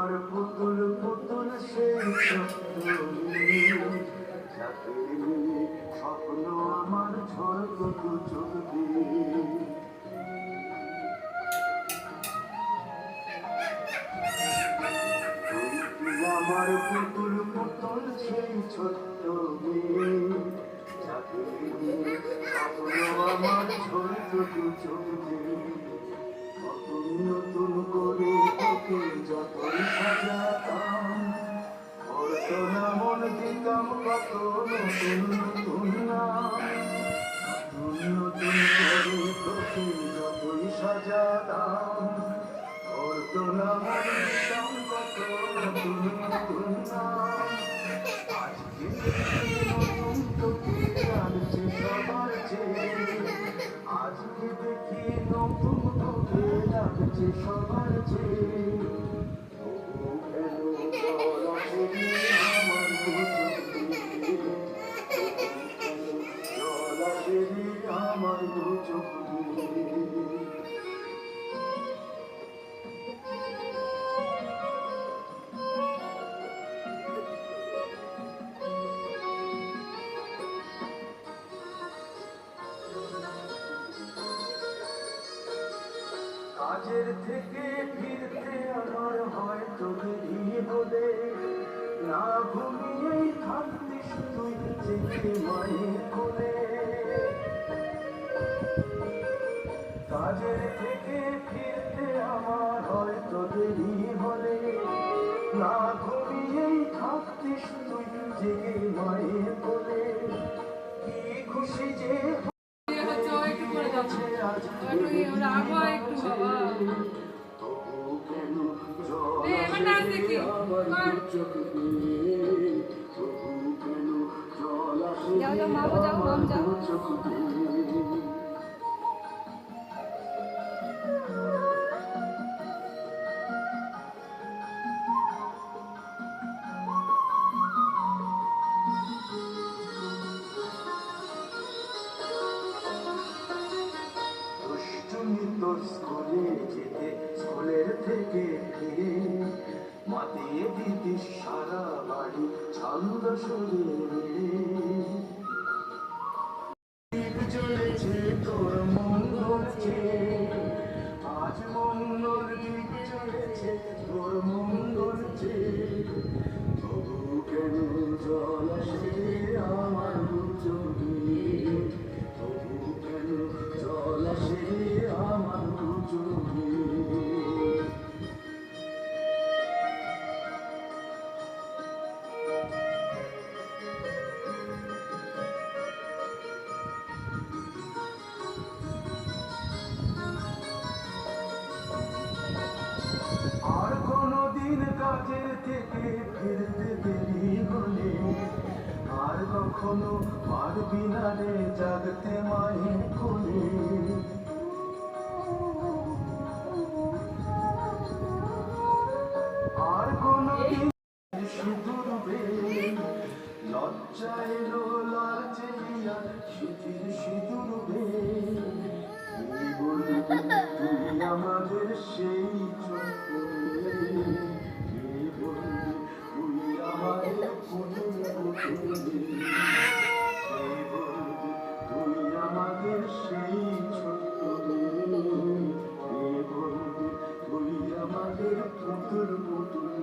আমার পুতুল পুতুল সেই স্বপ্ন আমার ঝড় চোখ দিয়ে আমার পুতুল পুতুল সেই ছোট্ট মেয়ে আমার ছোট্ট চোখ দিয়ে নতুন করে তোকে যতই সাজাতাম হতো না মন দিতাম কত নতুন নতুন নাম নতুন করে তোকে যতই সাজাতাম হতো না মন দিতাম কত নতুন নতুন নাম আজকে নতুন তোকে লাগছে সবার চেয়ে আজকে দেখি নতুন তোকে লাগছে সবার চেয়ে আমার দু চোখ কাজের থেকে ফিরতে আমার হয়তো দেরি হলে না ঘুমিয়েই থাকতিস তুই জেগে মায়ের কোলে কাজের থেকে ফিরতে আমার হয়তো দেরি হলে না ঘুমিয়েই থাকতিস তুই জেগে মায়ের কোলে কি খুশি যে তোর স্কুলে যেতে স্কুলের থেকে ফিরে মাতিয়ে দিতিস সারা বাড়ি ছন্দ সুরে চলেছে তোর মঙ্গল চেয়ে আজ মঙ্গল দিক চলেছে তোর মঙ্গল চেয়ে তবু কেন জল আসে আমার চোখে তবু কেন জল আসে আমার চোখে আর কোনদিন কাজের থেকে ফিরতে দেরি হলে আর কখনো পারবি না রে জাগতে মায়ের কোলে আর কোনদিন শুধুরবে লজ্জায় লোলার চেলিয়া শিথির সিঁদুরবে তুই আমাদের সেই ছোট্ট তুই আমাদের তুই আমাদের সেই ছোট্ট তুই আমাদের পুতুল পুতুল